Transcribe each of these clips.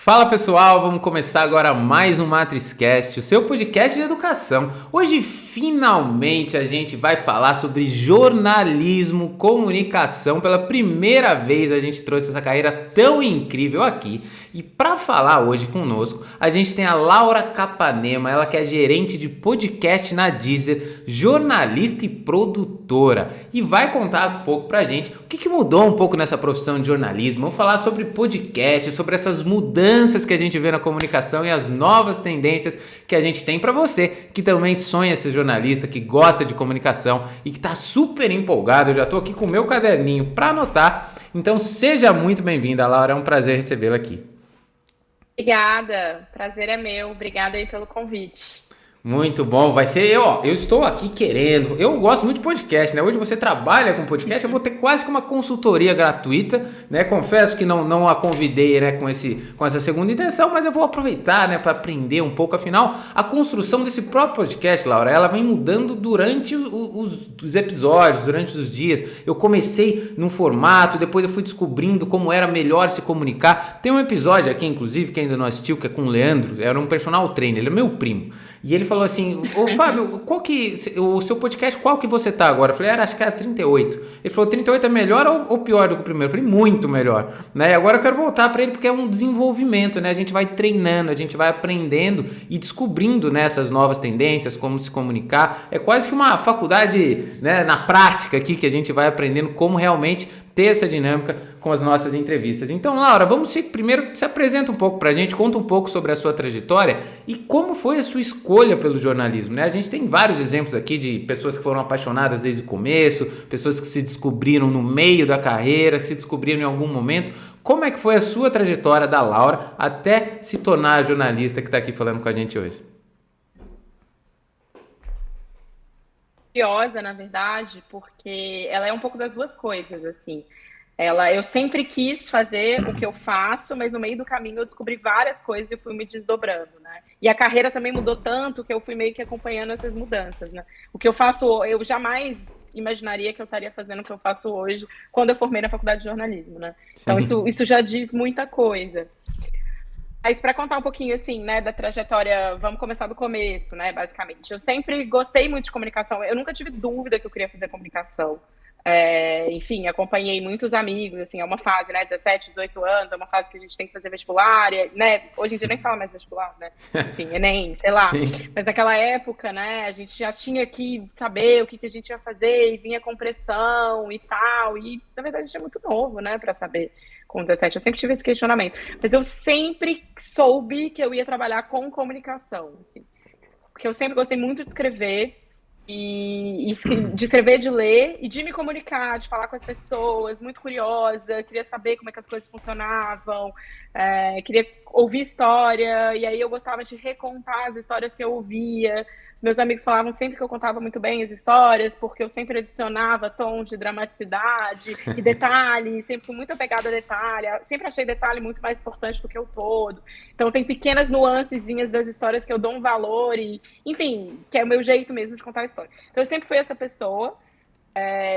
Fala pessoal, vamos começar agora mais um MatrizCast, o seu podcast de educação. Hoje finalmente a gente vai falar sobre jornalismo, comunicação. Pela primeira vez a gente trouxe essa carreira tão incrível aqui. E para falar hoje conosco, a gente tem a Laura Capanema, ela que é gerente de podcast na Deezer, jornalista e produtora. E vai contar um pouco pra gente o que mudou um pouco nessa profissão de jornalismo. Vamos falar sobre podcast, sobre essas mudanças que a gente vê na comunicação e as novas tendências que a gente tem para você, que também sonha ser jornalista, que gosta de comunicação e que tá super empolgado. Eu já tô aqui com o meu caderninho para anotar. Então seja muito bem-vinda, Laura, é um prazer recebê-la aqui. Obrigada, prazer é meu, obrigada aí pelo convite. Muito bom, vai ser eu estou aqui querendo, eu gosto muito de podcast, né? Hoje você trabalha com podcast, eu vou ter quase que uma consultoria gratuita, né? Confesso que não a convidei, né, com essa segunda intenção, mas eu vou aproveitar, né, para aprender um pouco. Afinal, a construção desse próprio podcast, Laura, ela vem mudando durante os episódios, durante os dias. Eu comecei num formato, depois eu fui descobrindo como era melhor se comunicar. Tem um episódio aqui, inclusive, que ainda não assistiu, que é com o Leandro, era um personal trainer, ele é meu primo. E ele falou assim, ô Fábio, o seu podcast, qual que você tá agora? Eu falei, acho que era 38. Ele falou, 38 é melhor ou pior do que o primeiro? Eu falei, muito melhor. Né? E agora eu quero voltar para ele porque é um desenvolvimento, né? A gente vai treinando, a gente vai aprendendo e descobrindo, né, essas novas tendências, como se comunicar. É quase que uma faculdade, né, na prática aqui que a gente vai aprendendo como realmente ter essa dinâmica com as nossas entrevistas. Então, Laura, primeiro se apresenta um pouco pra gente, conta um pouco sobre a sua trajetória e como foi a sua escolha pelo jornalismo, né? A gente tem vários exemplos aqui de pessoas que foram apaixonadas desde o começo, pessoas que se descobriram no meio da carreira, se descobriram em algum momento. Como é que foi a sua trajetória da Laura até se tornar a jornalista que está aqui falando com a gente hoje? Curiosa, na verdade, porque ela é um pouco das duas coisas, assim. Eu sempre quis fazer o que eu faço, mas no meio do caminho eu descobri várias coisas e fui me desdobrando, né? E a carreira também mudou tanto que eu fui meio que acompanhando essas mudanças, né? O que eu faço, eu jamais imaginaria que eu estaria fazendo o que eu faço hoje quando eu formei na faculdade de jornalismo, né? Então isso já diz muita coisa. Mas para contar um pouquinho, assim, né, da trajetória, vamos começar do começo, né, basicamente. Eu sempre gostei muito de comunicação, eu nunca tive dúvida que eu queria fazer comunicação. Enfim, acompanhei muitos amigos, assim, é uma fase, né, 17, 18 anos, é uma fase que a gente tem que fazer vestibular, né, hoje em dia nem fala mais vestibular, né, enfim, Enem, sei lá. Sim. Mas naquela época, né, a gente já tinha que saber o que a gente ia fazer, e vinha com pressão e tal, e na verdade a gente é muito novo, né, para saber. Com 17, eu sempre tive esse questionamento. Mas eu sempre soube que eu ia trabalhar com comunicação, assim. Porque eu sempre gostei muito de escrever, de escrever, de ler, e de me comunicar, de falar com as pessoas, muito curiosa, queria saber como é que as coisas funcionavam, queria ouvir história, e aí eu gostava de recontar as histórias que eu ouvia. Os meus amigos falavam sempre que eu contava muito bem as histórias, porque eu sempre adicionava tom de dramaticidade e detalhe, sempre fui muito apegada a detalhe, sempre achei detalhe muito mais importante do que o todo. Então tem pequenas nuancezinhas das histórias que eu dou um valor e, enfim, que é o meu jeito mesmo de contar a história. Então eu sempre fui essa pessoa.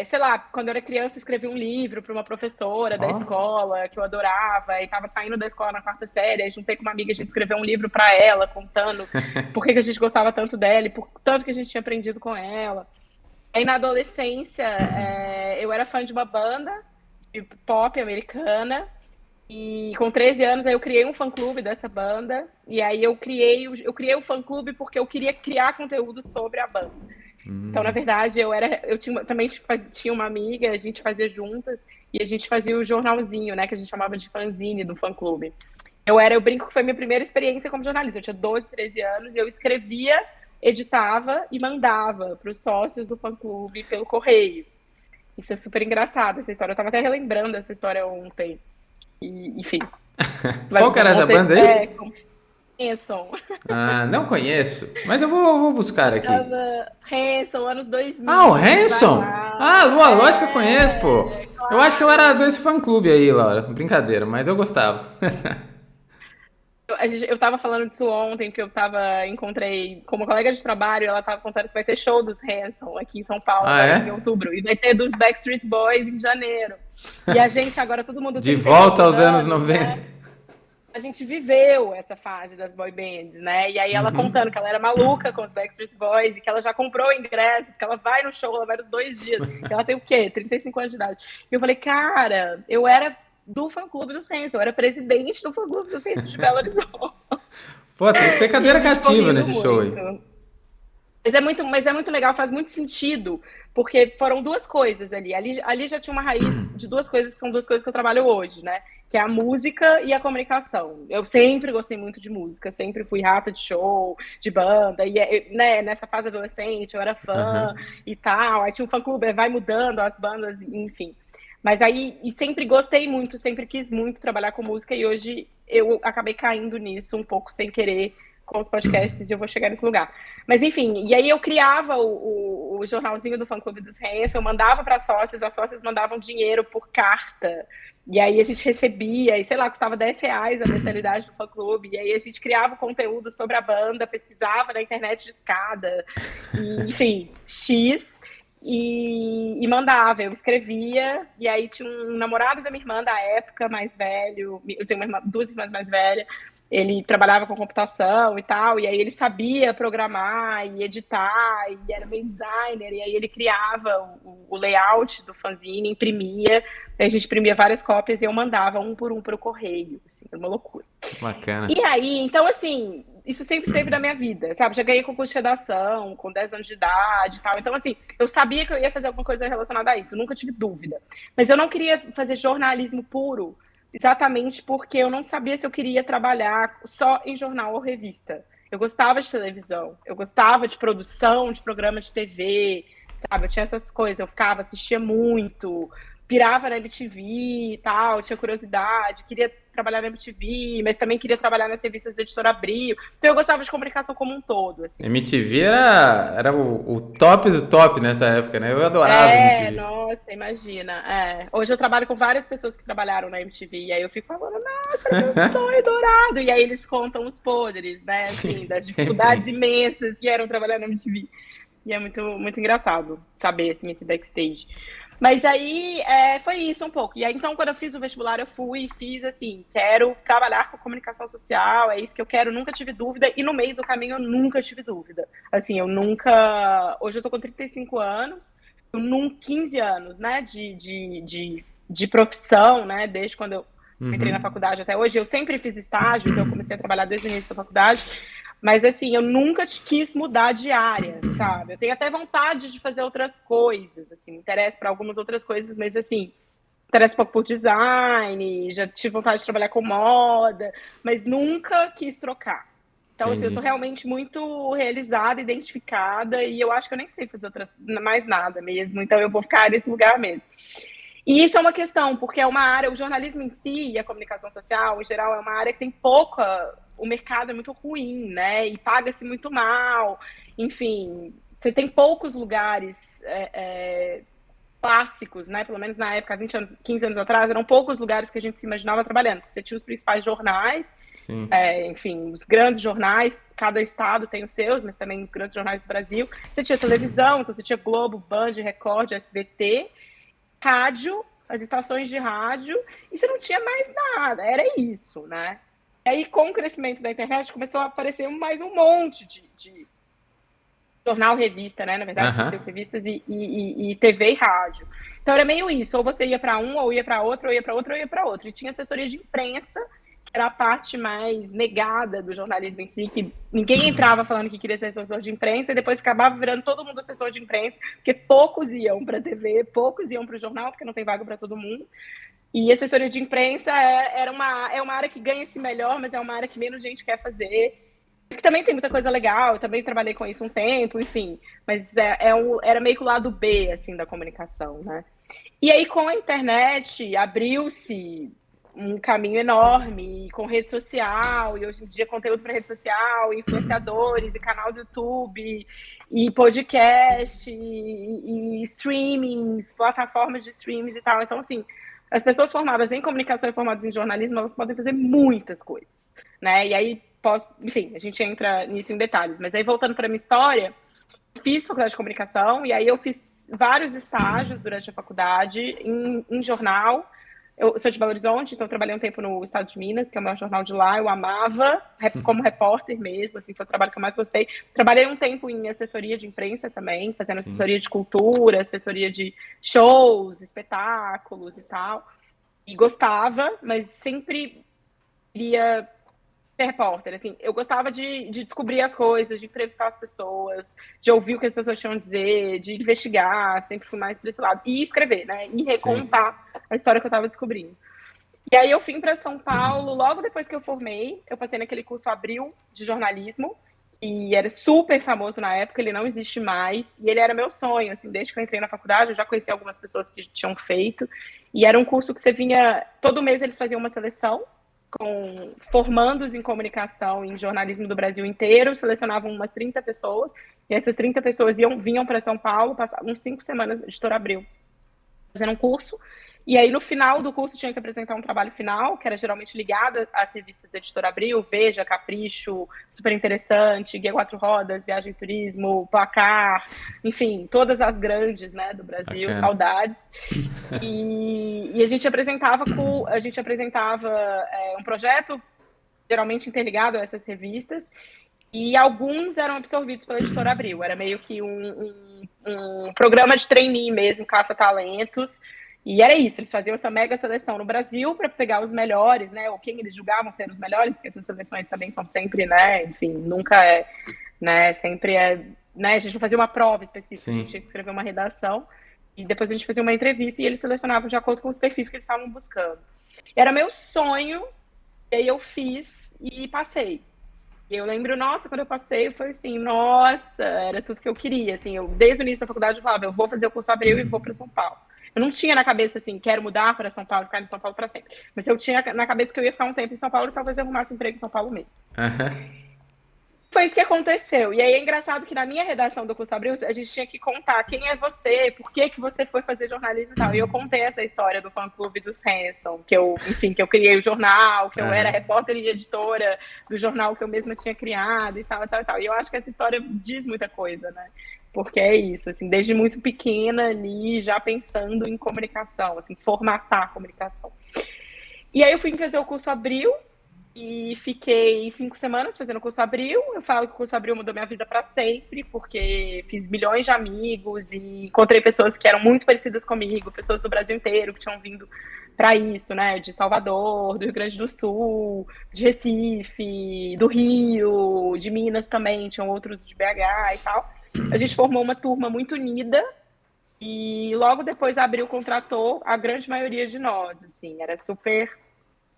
Sei lá, quando eu era criança, escrevi um livro para uma professora da escola que eu adorava, e estava saindo da escola na quarta série, aí juntei com uma amiga, a gente escreveu um livro para ela, contando por que a gente gostava tanto dela e por tanto que a gente tinha aprendido com ela. Aí na adolescência, eu era fã de uma banda de pop americana, e com 13 anos aí eu criei um fã-clube dessa banda, e aí eu criei o fã-clube porque eu queria criar conteúdo sobre a banda. Então, na verdade, também tinha uma amiga, a gente fazia juntas, e a gente fazia o jornalzinho, né, que a gente chamava de fanzine do fã-clube. Eu brinco que foi minha primeira experiência como jornalista. Eu tinha 12, 13 anos, e eu escrevia, editava e mandava para os sócios do fã-clube pelo correio. Isso é super engraçado, essa história. Eu estava até relembrando essa história ontem. E, enfim. Qual que era essa banda aí? Hanson. Não conheço, mas eu vou buscar aqui. Hanson, anos 2000. O Hanson? Lua Lógica eu conheço, pô. Claro. Eu acho que eu era desse fã-clube aí, Laura. Brincadeira, mas eu gostava. Eu tava falando disso ontem, que encontrei com uma colega de trabalho, ela tava contando que vai ter show dos Hanson aqui em São Paulo agora em outubro, e vai ter dos Backstreet Boys em janeiro. E a gente agora, todo mundo De tem volta aos anos né? 90. a gente viveu essa fase das boy bands, né? E aí ela contando que ela era maluca com os Backstreet Boys e que ela já comprou o ingresso, porque ela vai no show, ela vai nos 2 dias. E ela tem o quê? 35 anos de idade. E eu falei, cara, eu era do fã-clube do Senso, eu era presidente do fã-clube do Senso de Belo Horizonte. Pô, tem que ter E a cadeira gente ficou cativa rindo nesse show aí. muito. Mas é muito legal, faz muito sentido, porque foram duas coisas ali. Ali já tinha uma raiz de duas coisas, que são duas coisas que eu trabalho hoje, né? Que é a música e a comunicação. Eu sempre gostei muito de música, sempre fui rata de show, de banda, e né, nessa fase adolescente eu era fã e tal. Aí tinha um fã-clube, vai mudando as bandas, enfim. Mas aí, e sempre gostei muito, sempre quis muito trabalhar com música, e hoje eu acabei caindo nisso um pouco sem querer com os podcasts e eu vou chegar nesse lugar. Mas enfim, e aí eu criava o jornalzinho do fã-clube dos Hanson, eu mandava para as sócias mandavam dinheiro por carta, e aí a gente recebia, e sei lá, custava R$ 10 a mensalidade do fã-clube, e aí a gente criava conteúdo sobre a banda, pesquisava na internet de escada, e, enfim, X, e mandava, eu escrevia, e aí tinha um namorado da minha irmã da época, mais velho, eu tenho duas irmãs mais velhas, ele trabalhava com computação e tal, e aí ele sabia programar e editar, e era meio designer, e aí ele criava o layout do fanzine, imprimia, a gente imprimia várias cópias e eu mandava um por um para o correio, assim, era uma loucura. Bacana. E aí, então assim, isso sempre teve na minha vida, sabe? Já ganhei concurso de redação com 10 anos de idade e tal, então assim, eu sabia que eu ia fazer alguma coisa relacionada a isso, nunca tive dúvida. Mas eu não queria fazer jornalismo puro, exatamente porque eu não sabia se eu queria trabalhar só em jornal ou revista. Eu gostava de televisão, eu gostava de produção de programa de TV, sabe? Eu tinha essas coisas, eu ficava, assistia muito, pirava na MTV e tal, tinha curiosidade, queria trabalhar na MTV, mas também queria trabalhar nas revistas da Editora Abril. Então eu gostava de comunicação como um todo, assim. MTV era o top do top nessa época, né? Eu adorava MTV. Nossa, imagina. Hoje eu trabalho com várias pessoas que trabalharam na MTV, e aí eu fico falando, nossa, era meu sonho dourado. E aí eles contam os podres, né? Assim, das Sempre dificuldades tem. imensas que eram trabalhar na MTV. E é muito, muito engraçado saber assim, esse backstage. Mas aí foi isso um pouco. E aí, então, quando eu fiz o vestibular, eu fui e fiz assim: quero trabalhar com comunicação social, é isso que eu quero, nunca tive dúvida. E no meio do caminho, eu nunca tive dúvida. Assim, eu nunca. Hoje eu tô com 35 anos, eu num 15 anos, né, de profissão, né, desde quando eu entrei na faculdade até hoje. Eu sempre fiz estágio, então eu comecei a trabalhar desde o início da faculdade. Mas assim, eu nunca quis mudar de área, sabe? Eu tenho até vontade de fazer outras coisas, assim, me interesso para algumas outras coisas, mas assim, me interesso um pouco por design, já tive vontade de trabalhar com moda, mas nunca quis trocar. Então, assim, eu sou Entendi. realmente muito realizada, identificada, e eu acho que eu nem sei fazer mais nada mesmo, então eu vou ficar nesse lugar mesmo. E isso é uma questão, porque é uma área, o jornalismo em si e a comunicação social, em geral, é uma área que tem pouca. O mercado é muito ruim, né? E paga-se muito mal. Enfim, você tem poucos lugares clássicos, né? Pelo menos na época, 20 anos, 15 anos atrás, eram poucos lugares que a gente se imaginava trabalhando. Você tinha os principais jornais, Sim. enfim, os grandes jornais, cada estado tem os seus, mas também os grandes jornais do Brasil. Você tinha televisão, então você tinha Globo, Band, Record, SBT, rádio, as estações de rádio, e você não tinha mais nada, era isso, né? E aí, com o crescimento da internet, começou a aparecer mais um monte de jornal, revista, né? Na verdade, Aham. as revistas e TV e rádio. Então era meio isso, ou você ia para um, ou ia para outro, ou ia para outro, ou ia para outro. E tinha assessoria de imprensa, que era a parte mais negada do jornalismo em si, que ninguém entrava falando que queria ser assessor de imprensa, e depois acabava virando todo mundo assessor de imprensa, porque poucos iam para a TV, poucos iam para o jornal, porque não tem vaga para todo mundo. E assessoria de imprensa é uma área que ganha-se melhor, mas é uma área que menos gente quer fazer. Que também tem muita coisa legal, eu também trabalhei com isso um tempo, enfim. Mas era meio que o lado B, assim, da comunicação, né? E aí, com a internet, abriu-se um caminho enorme, com rede social, e hoje em dia conteúdo para rede social, influenciadores, e canal do YouTube, e podcast, e streamings, plataformas de streamings e tal. Então, assim, as pessoas formadas em comunicação e formadas em jornalismo, elas podem fazer muitas coisas, né? E aí, enfim, a gente entra nisso em detalhes. Mas aí, voltando para a minha história, fiz faculdade de comunicação, e aí eu fiz vários estágios durante a faculdade em jornal, Eu sou de Belo Horizonte, então eu trabalhei um tempo no Estado de Minas, que é o maior jornal de lá, eu amava, como repórter mesmo, assim, foi o trabalho que eu mais gostei. Trabalhei um tempo em assessoria de imprensa também, fazendo Sim. assessoria de cultura, assessoria de shows, espetáculos e tal. E gostava, mas sempre queria ser repórter, assim, eu gostava de descobrir as coisas, de entrevistar as pessoas, de ouvir o que as pessoas tinham a dizer, de investigar, sempre fui mais para esse lado. E escrever, né? E Sim. recontar a história que eu estava descobrindo. E aí eu vim para São Paulo, logo depois que eu formei, eu passei naquele curso Abril de jornalismo, que era super famoso na época, ele não existe mais, e ele era meu sonho, assim, desde que eu entrei na faculdade, eu já conheci algumas pessoas que tinham feito, e era um curso que você vinha, todo mês eles faziam uma seleção, com formandos em comunicação e em jornalismo do Brasil inteiro, selecionavam umas 30 pessoas, e essas 30 pessoas vinham para São Paulo, passavam 5 semanas na Editora Abril, fazendo um curso, e aí no final do curso tinha que apresentar um trabalho final, que era geralmente ligado às revistas da Editora Abril, Veja, Capricho, Super Interessante, Guia Quatro Rodas, Viagem e Turismo, Placar, enfim, todas as grandes, né, do Brasil, Bacana. saudades. E a gente apresentava um projeto geralmente interligado a essas revistas, e alguns eram absorvidos pela Editora Abril. Era meio que um programa de trainee mesmo, caça-talentos. E era isso, eles faziam essa mega seleção no Brasil para pegar os melhores, né? Ou quem eles julgavam ser os melhores, porque essas seleções também são sempre, né? Enfim, nunca é, né? Sempre é, né? A gente não fazia uma prova específica, a gente tinha que escrever uma redação. E depois a gente fazia uma entrevista e eles selecionavam de acordo com os perfis que eles estavam buscando. Era meu sonho, e aí eu fiz e passei. E eu lembro, nossa, quando eu passei, foi assim, nossa, era tudo que eu queria, assim, eu desde o início da faculdade eu falava, eu vou fazer o curso Abril e vou para São Paulo. Eu não tinha na cabeça assim, quero mudar para São Paulo, ficar em São Paulo para sempre. Mas eu tinha na cabeça que eu ia ficar um tempo em São Paulo e talvez eu arrumasse emprego em São Paulo mesmo. Foi isso que aconteceu. E aí é engraçado que na minha redação do curso Abril, a gente tinha que contar quem é você, por que você foi fazer jornalismo e tal. E eu contei essa história do fã-clube dos Hanson, que eu, enfim, que eu criei o jornal, que eu era repórter e editora do jornal que eu mesma tinha criado e tal, e tal, e tal. E eu acho que essa história diz muita coisa, né? Porque é isso, assim, desde muito pequena ali, já pensando em comunicação, assim, formatar a comunicação. E aí eu fui fazer o curso Abril, e fiquei 5 semanas fazendo o curso Abril. Eu falo que o curso Abril mudou minha vida para sempre, porque fiz milhões de amigos e encontrei pessoas que eram muito parecidas comigo, pessoas do Brasil inteiro que tinham vindo para isso, né? De Salvador, do Rio Grande do Sul, de Recife, do Rio, de Minas também, tinham outros de BH e tal. A gente formou uma turma muito unida e logo depois a Abril contratou a grande maioria de nós, assim, era super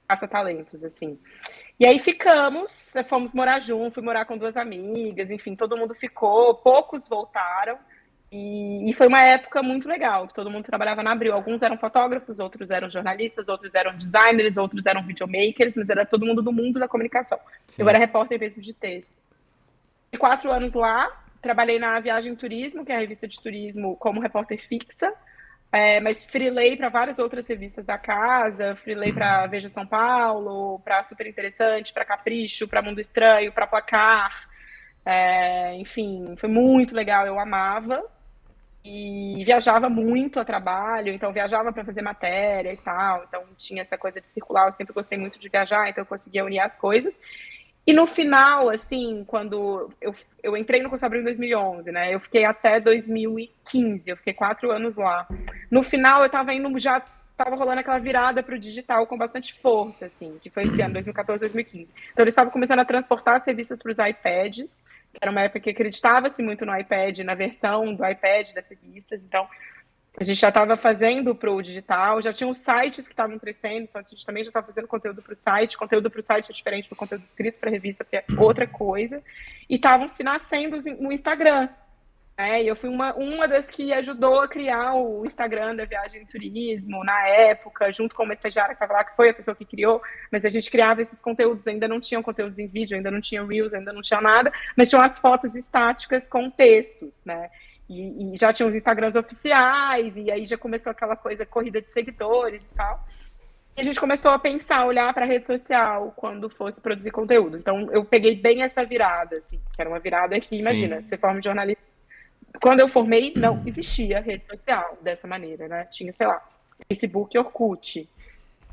caça-talentos, assim. E aí fomos morar juntos, fui morar com 2 amigas, enfim, todo mundo ficou, poucos voltaram, e foi uma época muito legal, que todo mundo trabalhava na Abril. Alguns eram fotógrafos, outros eram jornalistas, outros eram designers, outros eram videomakers, mas era todo mundo do mundo da comunicação. Sim. Eu era repórter mesmo de texto. Fiquei 4 anos lá, trabalhei na Viagem e Turismo, que é a revista de turismo, como repórter fixa, mas freelei para várias outras revistas da casa, freelei para Veja São Paulo, para Super Interessante, para Capricho, para Mundo Estranho, para Placar, enfim, foi muito legal, eu amava, e viajava muito a trabalho, então viajava para fazer matéria e tal, então tinha essa coisa de circular, eu sempre gostei muito de viajar, então eu conseguia unir as coisas. E no final, assim, quando eu entrei no curso Abril em 2011, né? Eu fiquei até 2015, eu fiquei 4 anos lá. No final, eu tava indo, já tava rolando aquela virada para o digital com bastante força, assim, que foi esse ano, 2014, 2015. Então, eles estavam começando a transportar as revistas para os iPads, que era uma época que acreditava-se muito no iPad, na versão do iPad das revistas, então a gente já estava fazendo para o digital, já tinha os sites que estavam crescendo, então a gente também já estava fazendo conteúdo para o site. Conteúdo para o site é diferente do conteúdo escrito para a revista, porque é outra coisa. E estavam se nascendo no Instagram. E eu fui uma das que ajudou a criar o Instagram da Viagem e Turismo, na época, junto com uma estagiária que estava lá, que foi a pessoa que criou, mas a gente criava esses conteúdos, ainda não tinham conteúdos em vídeo, ainda não tinha Reels, ainda não tinha nada, mas tinham as fotos estáticas com textos, né? E já tinha os Instagrams oficiais, e aí já começou aquela coisa, corrida de seguidores e tal. E a gente começou a pensar, olhar para a rede social quando fosse produzir conteúdo. Então, eu peguei bem essa virada, assim, que era uma virada que, imagina, você forma de jornalista. Quando eu formei, não existia rede social dessa maneira, né? Tinha, sei lá, Facebook e Orkut.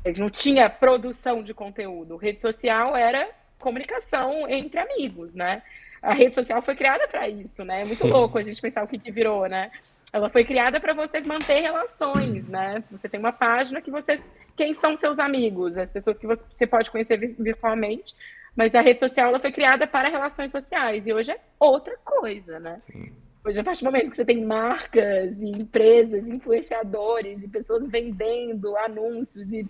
Mas não tinha produção de conteúdo. Rede social era comunicação entre amigos, né? A rede social foi criada para isso, né? É muito Sim. louco a gente pensar o que virou, né? Ela foi criada para você manter relações, né? Você tem uma página que você. Quem são seus amigos? As pessoas que você pode conhecer virtualmente. Mas a rede social ela foi criada para relações sociais. E hoje é outra coisa, né? Sim. Hoje, a partir do momento que você tem marcas e empresas, influenciadores e pessoas vendendo anúncios e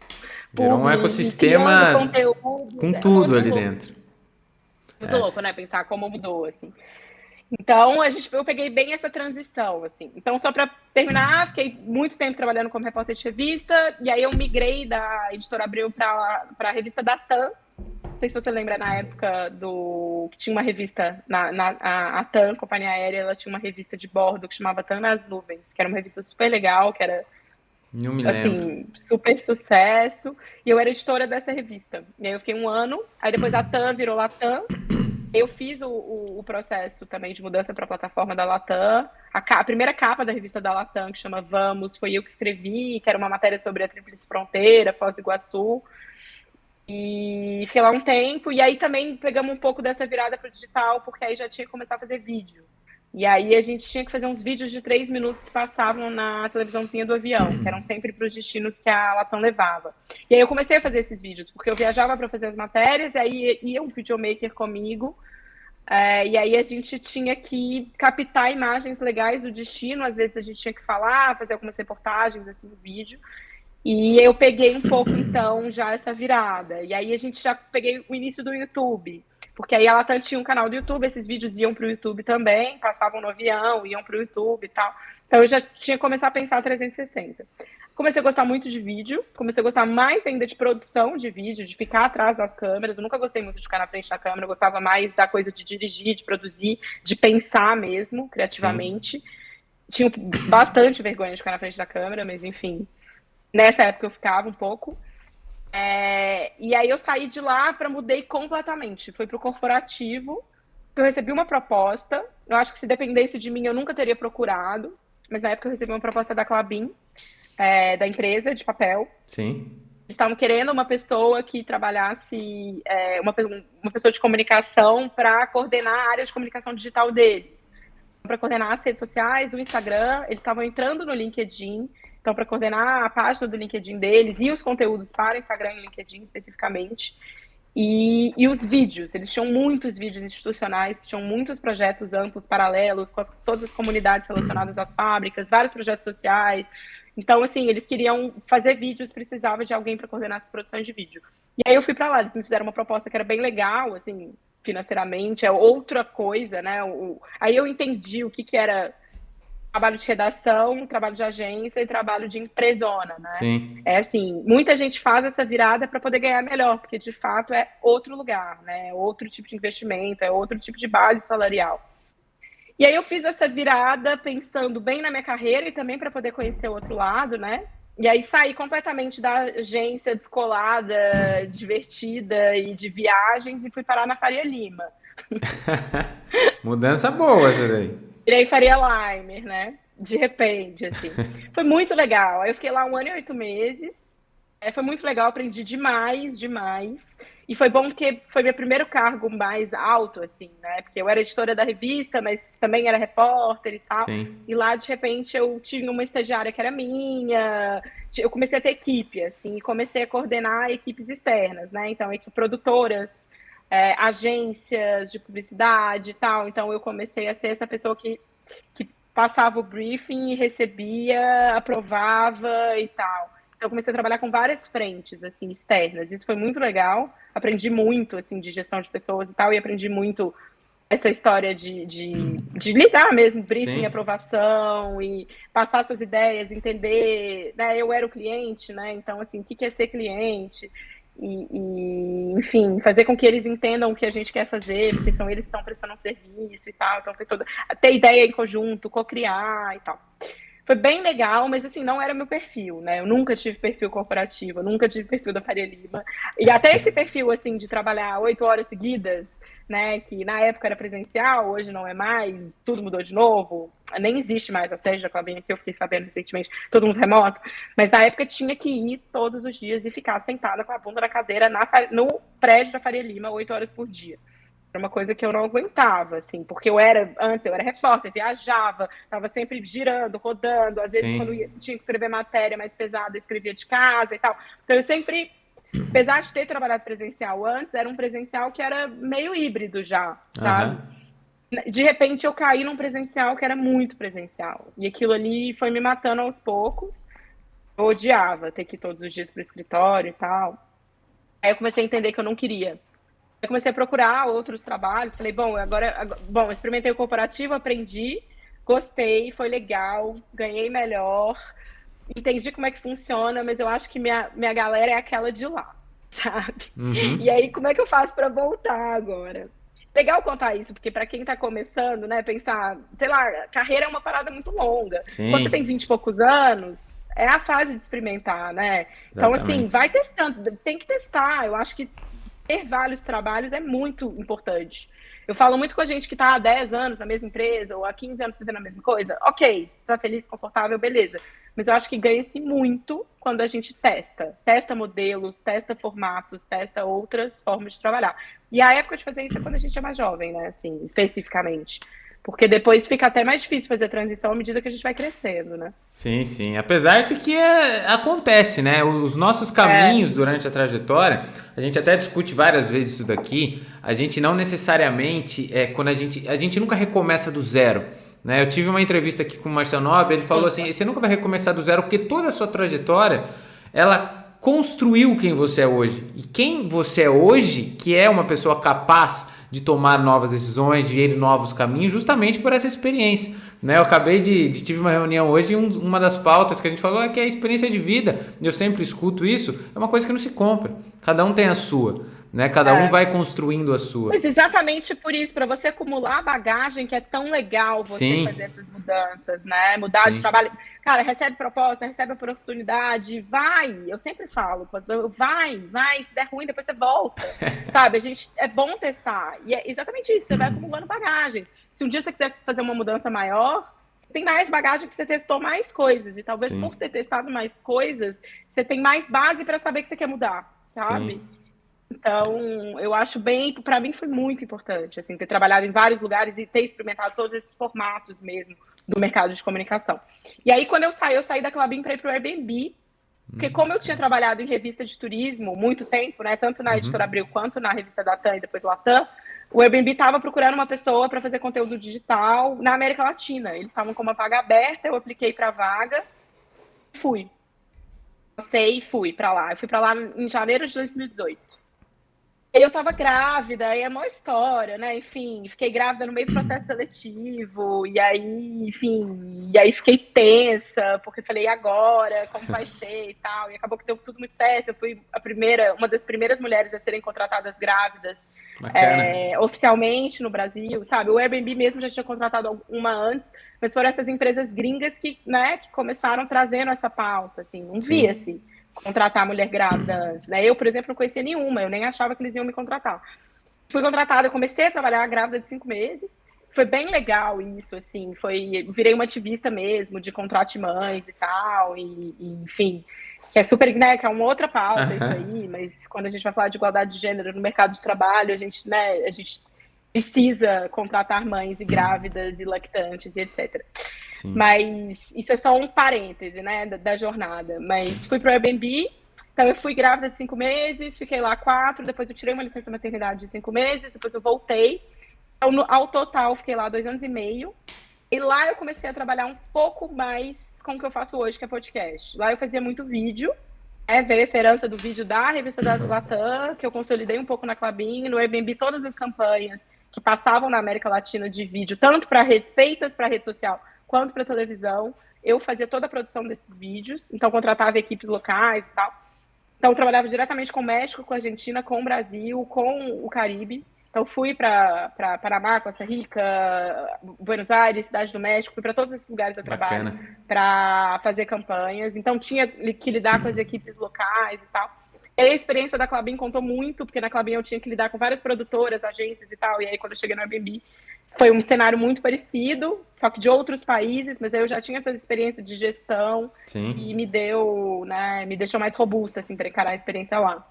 Virou um publi e criando ecossistema conteúdos, com é tudo muito ali louco. dentro. Muito louco, né? Pensar como mudou, assim. Então, eu peguei bem essa transição, assim. Então, só para terminar, fiquei muito tempo trabalhando como repórter de revista, e aí eu migrei da Editora Abril para a revista da TAM. Não sei se você lembra na época do que tinha uma revista, a TAM, Companhia Aérea, ela tinha uma revista de bordo que chamava TAM nas Nuvens, que era uma revista super legal, que era, Não me lembro. assim, super sucesso, e eu era editora dessa revista. E aí eu fiquei um ano, aí depois a TAM virou Latam, eu fiz o processo também de mudança para a plataforma da Latam. A primeira capa da revista da Latam, que chama Vamos, foi eu que escrevi, que era uma matéria sobre a Tríplice Fronteira, Foz do Iguaçu. E fiquei lá um tempo. E aí também pegamos um pouco dessa virada para o digital, porque aí já tinha que começar a fazer vídeo. E aí a gente tinha que fazer uns vídeos de 3 minutos que passavam na televisãozinha do avião, que eram sempre para os destinos que a Latam levava. E aí eu comecei a fazer esses vídeos, porque eu viajava para fazer as matérias, e aí ia um videomaker comigo, e aí a gente tinha que captar imagens legais do destino, às vezes a gente tinha que falar, fazer algumas reportagens assim no vídeo. E eu peguei um pouco, então, já essa virada. E aí a gente já peguei o início do YouTube. Porque aí ela tinha um canal do YouTube, esses vídeos iam para o YouTube também, passavam no avião, iam para o YouTube e tal. Então eu já tinha que começar a pensar 360. Comecei a gostar muito de vídeo, comecei a gostar mais ainda de produção de vídeo, de ficar atrás das câmeras. Eu nunca gostei muito de ficar na frente da câmera, eu gostava mais da coisa de dirigir, de produzir, de pensar mesmo, Sim. criativamente. Tinha bastante vergonha de ficar na frente da câmera, mas enfim, nessa época eu ficava um pouco. E aí eu saí de lá para mudei completamente. Fui para o corporativo. Eu recebi uma proposta. Eu acho que se dependesse de mim, eu nunca teria procurado. Mas na época eu recebi uma proposta da Klabin, da empresa de papel. Sim. Eles estavam querendo uma pessoa que trabalhasse, uma pessoa de comunicação para coordenar a área de comunicação digital deles. Para coordenar as redes sociais, o Instagram. Eles estavam entrando no LinkedIn. Então, para coordenar a página do LinkedIn deles e os conteúdos para Instagram e LinkedIn especificamente. E os vídeos, eles tinham muitos vídeos institucionais, tinham muitos projetos amplos, paralelos, com todas as comunidades relacionadas às fábricas, vários projetos sociais. Então, assim, eles queriam fazer vídeos, precisava de alguém para coordenar essas produções de vídeo. E aí eu fui para lá, eles me fizeram uma proposta que era bem legal, assim, financeiramente, é outra coisa, né? Aí eu entendi o que era trabalho de redação, trabalho de agência e trabalho de empresona, né? Sim. É assim, muita gente faz essa virada para poder ganhar melhor, porque de fato é outro lugar, né? É outro tipo de investimento, é outro tipo de base salarial. E aí eu fiz essa virada pensando bem na minha carreira e também para poder conhecer o outro lado, né? E aí saí completamente da agência descolada, divertida e de viagens e fui parar na Faria Lima. Mudança boa essa daí. Virei Faria Limer, né? De repente, assim. Foi muito legal. Aí eu fiquei lá 1 ano e 8 meses. Foi muito legal, aprendi demais, demais. E foi bom porque foi meu primeiro cargo mais alto, assim, né? Porque eu era editora da revista, mas também era repórter e tal. Sim. E lá, de repente, eu tive uma estagiária que era minha. Eu comecei a ter equipe, assim, e comecei a coordenar equipes externas, né? Então, equipes produtoras, agências de publicidade e tal. Então, eu comecei a ser essa pessoa que passava o briefing, recebia, aprovava e tal. Então, eu comecei a trabalhar com várias frentes, assim, externas. Isso foi muito legal. Aprendi muito, assim, de gestão de pessoas e tal. E aprendi muito essa história de lidar mesmo, briefing, Sim. aprovação e passar suas ideias, entender, né? Eu era o cliente, né? Então, assim, o que é ser cliente? Enfim, fazer com que eles entendam o que a gente quer fazer, porque são eles que estão prestando um serviço e tal. Então, ter ideia em conjunto, co-criar e tal. Foi bem legal, mas assim, não era meu perfil, né? Eu nunca tive perfil corporativo, eu nunca tive perfil da Faria Lima. E até esse perfil, assim, de trabalhar 8 horas seguidas, né? Que na época era presencial, hoje não é mais, tudo mudou de novo. Nem existe mais a sede da Klabin aqui, eu fiquei sabendo recentemente, todo mundo remoto. Mas na época tinha que ir todos os dias e ficar sentada com a bunda na cadeira no prédio da Faria Lima, 8 horas por dia. Era uma coisa que eu não aguentava, assim, porque antes eu era repórter, viajava, estava sempre girando, rodando, às vezes quando tinha que escrever matéria mais pesada, escrevia de casa e tal. Então eu sempre, apesar de ter trabalhado presencial antes, era um presencial que era meio híbrido já, sabe? De repente eu caí num presencial que era muito presencial. E aquilo ali foi me matando aos poucos. Eu odiava ter que ir todos os dias pro escritório e tal. Aí eu comecei a entender que eu não queria. Eu comecei a procurar outros trabalhos, falei, bom, experimentei o corporativo, aprendi, gostei, foi legal, ganhei melhor, entendi como é que funciona, mas eu acho que minha galera é aquela de lá, sabe? E aí, como é que eu faço para voltar agora? Legal contar isso, porque para quem tá começando, né, pensar, sei lá, carreira é uma parada muito longa. Sim. Quando você tem 20 e poucos anos, é a fase de experimentar, né? Então, assim, vai testando, tem que testar. Eu acho que ter vários trabalhos é muito importante. Eu falo muito com a gente que está há 10 anos na mesma empresa ou há 15 anos fazendo a mesma coisa. Ok, se está feliz, confortável, beleza. Mas eu acho que ganha-se muito quando a gente testa. Testa modelos, testa formatos, testa outras formas de trabalhar. E a época de fazer isso é quando a gente é mais jovem, né? Assim, especificamente. Porque depois fica até mais difícil fazer a transição à medida que a gente vai crescendo, né? Sim, sim. Apesar de que acontece, né? Os nossos caminhos durante a trajetória, a gente até discute várias vezes isso daqui, a gente não necessariamente, quando a gente nunca recomeça do zero, né? Eu tive uma entrevista aqui com o Marcelo Nobre, ele falou assim, você nunca vai recomeçar do zero, porque toda a sua trajetória, ela construiu quem você é hoje. E quem você é hoje, que é uma pessoa capaz de tomar novas decisões, de ir novos caminhos, justamente por essa experiência, né? Eu acabei tive uma reunião hoje e uma das pautas que a gente falou é que a experiência de vida, eu sempre escuto isso, é uma coisa que não se compra, cada um tem a sua, né? Cada um vai construindo a sua. Mas exatamente por isso, para você acumular bagagem, que é tão legal você fazer essas mudanças, né? Mudar de trabalho. Cara, recebe proposta, recebe oportunidade, vai. Eu sempre falo, vai, se der ruim, depois você volta. Sabe? É bom testar. E é exatamente isso, você vai acumulando bagagem. Se um dia você quiser fazer uma mudança maior, você tem mais bagagem que você testou mais coisas. E talvez por ter testado mais coisas, você tem mais base para saber que você quer mudar, sabe? Sim. Então, eu acho para mim foi muito importante, assim, ter trabalhado em vários lugares e ter experimentado todos esses formatos mesmo do mercado de comunicação. E aí, quando eu saí da Klabin para ir para o Airbnb, porque como eu tinha trabalhado em revista de turismo muito tempo, né, tanto na Editora Abril quanto na revista Latam e depois Latam, o Airbnb estava procurando uma pessoa para fazer conteúdo digital na América Latina. Eles estavam com uma vaga aberta, eu apliquei para a vaga, fui para lá. Eu fui para lá em janeiro de 2018. Eu tava grávida, aí é uma história, né? Enfim, fiquei grávida no meio do processo seletivo, e aí, enfim, fiquei tensa, porque falei, e agora, como vai ser e tal, e acabou que deu tudo muito certo. Eu fui uma das primeiras mulheres a serem contratadas grávidas oficialmente no Brasil, sabe? O Airbnb mesmo já tinha contratado uma antes, mas foram essas empresas gringas que começaram trazendo essa pauta, assim, não via-se contratar mulher grávida antes, né? Eu, por exemplo, não conhecia nenhuma, eu nem achava que eles iam me contratar. Fui contratada, eu comecei a trabalhar grávida de 5 meses, foi bem legal isso, assim, virei uma ativista mesmo, de contrato de mães e tal, e enfim, que é super, né, que é uma outra pauta isso aí, mas quando a gente vai falar de igualdade de gênero no mercado de trabalho, a gente precisa contratar mães e grávidas e lactantes e etc. Sim. Mas isso é só um parêntese, né, da jornada. Mas fui pro Airbnb, então eu fui grávida de 5 meses, fiquei lá 4, depois eu tirei uma licença maternidade de 5 meses, depois eu voltei. Então, ao total, fiquei lá 2 anos e meio. E lá eu comecei a trabalhar um pouco mais com o que eu faço hoje, que é podcast. Lá eu fazia muito vídeo, veio essa herança do vídeo da revista da Latam, que eu consolidei um pouco na Klabin, no Airbnb, todas as campanhas que passavam na América Latina de vídeo, tanto feitas para rede social, quanto para televisão, eu fazia toda a produção desses vídeos, então contratava equipes locais e tal. Então eu trabalhava diretamente com o México, com a Argentina, com o Brasil, com o Caribe. Então, fui para Panamá, Costa Rica, Buenos Aires, Cidade do México, fui para todos esses lugares a trabalho Bacana. para fazer campanhas. Então, tinha que lidar com as equipes locais e tal. E aí, a experiência da Klabin contou muito, porque na Klabin eu tinha que lidar com várias produtoras, agências e tal. E aí, quando eu cheguei no Airbnb, foi um cenário muito parecido, só que de outros países, mas aí eu já tinha essa experiência de gestão e Sim. me deu, né, me deixou mais robusta, assim, para encarar a experiência lá.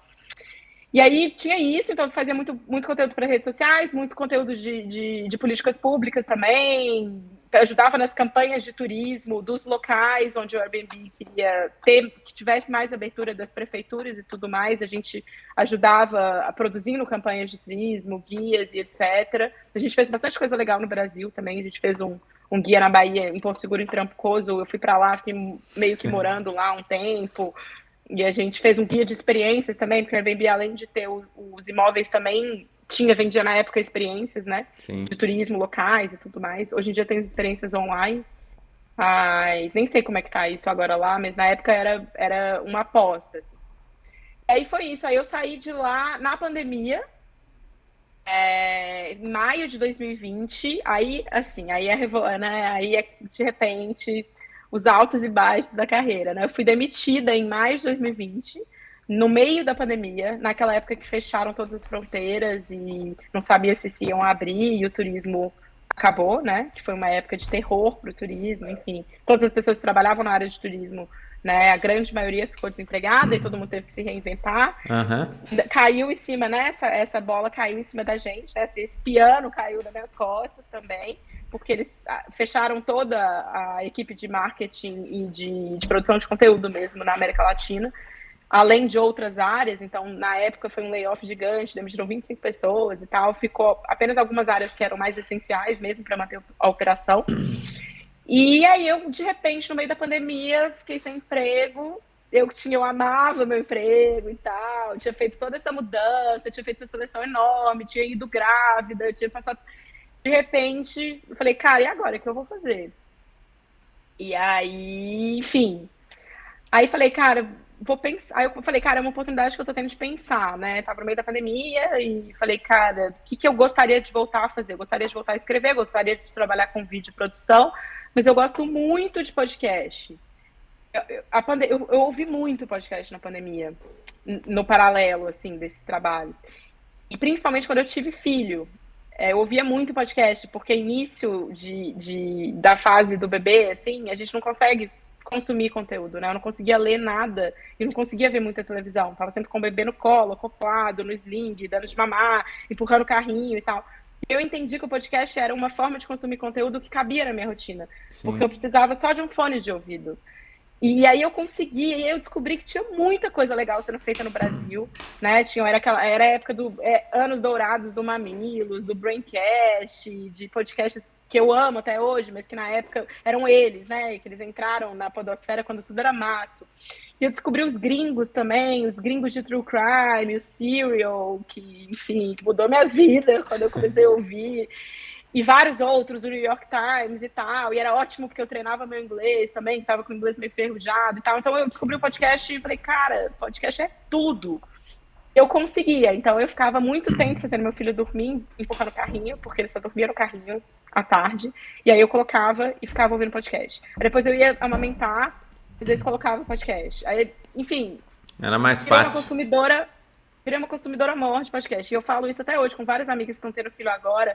E aí tinha isso, então eu fazia muito conteúdo para redes sociais, muito conteúdo de políticas públicas também, ajudava nas campanhas de turismo dos locais onde o Airbnb queria ter, que tivesse mais abertura das prefeituras e tudo mais, a gente ajudava a produzindo campanhas de turismo, guias e etc. A gente fez bastante coisa legal no Brasil também, a gente fez um guia na Bahia, em Porto Seguro, em Trancoso, eu fui para lá, fiquei meio que morando lá um tempo, e a gente fez um guia de experiências também, porque o Airbnb, além de ter os imóveis, também vendia na época experiências, né? De Sim. turismo locais e tudo mais. Hoje em dia tem as experiências online, mas nem sei como é que tá isso agora lá, mas na época era uma aposta, assim. E aí foi isso, aí eu saí de lá na pandemia, em maio de 2020, aí, assim, né, de repente, os altos e baixos da carreira, né? Eu fui demitida em maio de 2020, no meio da pandemia, naquela época que fecharam todas as fronteiras e não sabia se iam abrir e o turismo acabou, né? Que foi uma época de terror para o turismo, enfim. Todas as pessoas que trabalhavam na área de turismo, né? A grande maioria ficou desempregada e todo mundo teve que se reinventar. Aham. Caiu em cima, né? Essa bola caiu em cima da gente, né? Esse piano caiu nas minhas costas também, porque eles fecharam toda a equipe de marketing e de produção de conteúdo mesmo na América Latina, além de outras áreas. Então, na época foi um layoff gigante, demitiram 25 pessoas e tal, ficou apenas algumas áreas que eram mais essenciais mesmo para manter a operação. E aí eu, de repente, no meio da pandemia, fiquei sem emprego. Eu amava meu emprego e tal, tinha feito toda essa mudança, tinha feito essa seleção enorme, tinha ido grávida, tinha passado. De repente, eu falei, cara, e agora? O que eu vou fazer? E aí, enfim. Aí falei, cara, vou pensar. Aí eu falei, cara, é uma oportunidade que eu tô tendo de pensar, né? Tava no meio da pandemia e falei, cara, o que que eu gostaria de voltar a fazer? Eu gostaria de voltar a escrever, gostaria de trabalhar com vídeo produção, mas eu gosto muito de podcast. Eu ouvi muito podcast na pandemia, no paralelo, assim, desses trabalhos. E principalmente quando eu tive filho. Eu ouvia muito podcast, porque início da fase do bebê, assim, a gente não consegue consumir conteúdo, né? Eu não conseguia ler nada e não conseguia ver muita televisão. Tava sempre com o bebê no colo, acoplado, no sling, dando de mamar, empurrando o carrinho e tal. Eu entendi que o podcast era uma forma de consumir conteúdo que cabia na minha rotina, porque eu Sim. precisava só de um fone de ouvido. E aí eu consegui, e eu descobri que tinha muita coisa legal sendo feita no Brasil, né? Era a época do anos dourados do Mamilos, do Braincast, de podcasts que eu amo até hoje, mas que na época eram eles, né? Que eles entraram na podosfera quando tudo era mato. E eu descobri os gringos também, os gringos de True Crime, o Serial, que, enfim, que mudou minha vida quando eu comecei a ouvir. E vários outros, o New York Times e tal, e era ótimo porque eu treinava meu inglês também, estava com o inglês meio ferrujado e tal, então eu descobri o podcast e falei, cara, podcast é tudo. Eu conseguia, então eu ficava muito tempo fazendo meu filho dormir, empurrando o carrinho, porque ele só dormia no carrinho à tarde, e aí eu colocava e ficava ouvindo podcast. Aí depois eu ia amamentar, às vezes colocava podcast. Aí, enfim, Era mais virei uma fácil. consumidora, virei uma consumidora maior de podcast. E eu falo isso até hoje com várias amigas que estão tendo filho agora,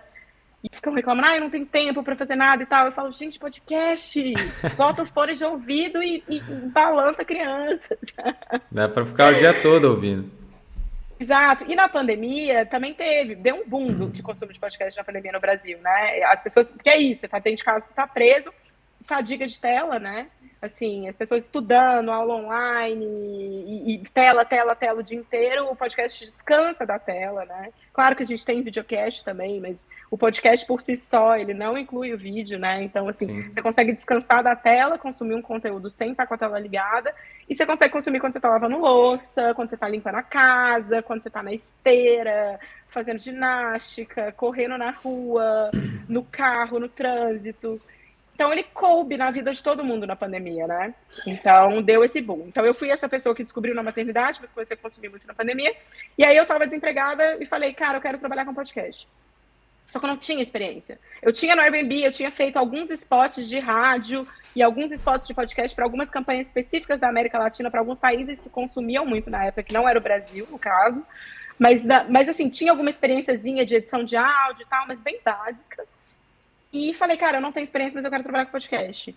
e ficam reclamando, eu não tenho tempo para fazer nada e tal. Eu falo, gente, podcast, bota o fone de ouvido e balança a criança. Dá pra ficar o dia todo ouvindo. Exato. E na pandemia também deu um boom de consumo de podcast na pandemia no Brasil, né? As pessoas, porque é isso, você tá dentro de casa, você tá preso, fadiga de tela, né? Assim, as pessoas estudando, aula online, e tela o dia inteiro, o podcast descansa da tela, né? Claro que a gente tem videocast também, mas o podcast por si só, ele não inclui o vídeo, né? Então, assim, você Sim. consegue descansar da tela, consumir um conteúdo sem estar com a tela ligada, e você consegue consumir quando você está lavando louça, quando você está limpando a casa, quando você está na esteira, fazendo ginástica, correndo na rua, no carro, no trânsito. Então ele coube na vida de todo mundo na pandemia, né? Então deu esse boom. Então eu fui essa pessoa que descobriu na maternidade, mas comecei a consumir muito na pandemia. E aí eu tava desempregada e falei, cara, eu quero trabalhar com podcast. Só que eu não tinha experiência. Eu tinha no Airbnb, eu tinha feito alguns spots de rádio e alguns spots de podcast para algumas campanhas específicas da América Latina, para alguns países que consumiam muito na época, que não era o Brasil, no caso. Mas assim, tinha alguma experiênciazinha de edição de áudio e tal, mas bem básica. E falei, cara, eu não tenho experiência, mas eu quero trabalhar com podcast.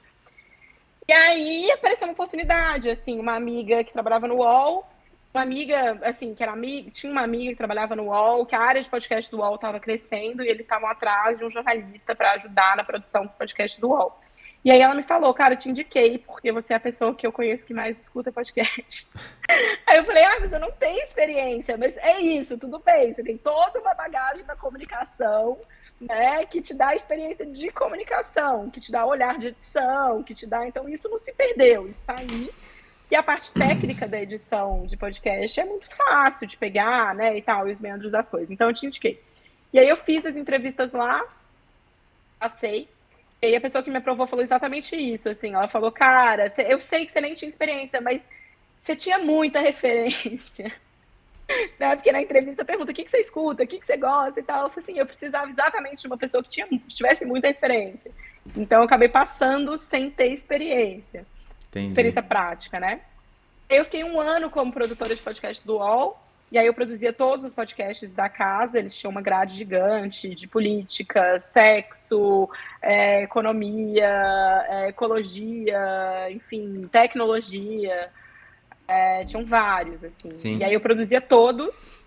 E aí apareceu uma oportunidade, assim, uma amiga que trabalhava no UOL, uma amiga, assim, que era amiga, tinha uma amiga que trabalhava no UOL, que a área de podcast do UOL estava crescendo e eles estavam atrás de um jornalista para ajudar na produção dos podcasts do UOL. E aí ela me falou, cara, eu te indiquei, porque você é a pessoa que eu conheço que mais escuta podcast. Aí eu falei, mas eu não tenho experiência, mas é isso, tudo bem, você tem toda uma bagagem da comunicação, né, que te dá experiência de comunicação, que te dá olhar de edição, que te dá, então isso não se perdeu, isso tá aí. E a parte técnica da edição de podcast é muito fácil de pegar, né, e tal, e os meandros das coisas. Então eu te indiquei. E aí eu fiz as entrevistas lá, passei, e aí a pessoa que me aprovou falou exatamente isso, assim, ela falou, cara, eu sei que você nem tinha experiência, mas você tinha muita referência. Né? Porque na entrevista pergunta o que você escuta, o que você gosta e tal. Eu falei assim, eu precisava exatamente de uma pessoa que tivesse muita referência. Então eu acabei passando sem ter experiência. Entendi. Experiência prática, né? Eu fiquei 1 ano como produtora de podcasts do UOL, e aí eu produzia todos os podcasts da casa, eles tinham uma grade gigante de política, sexo, economia, ecologia, enfim, tecnologia, tinham vários, assim. Sim. E aí eu produzia todos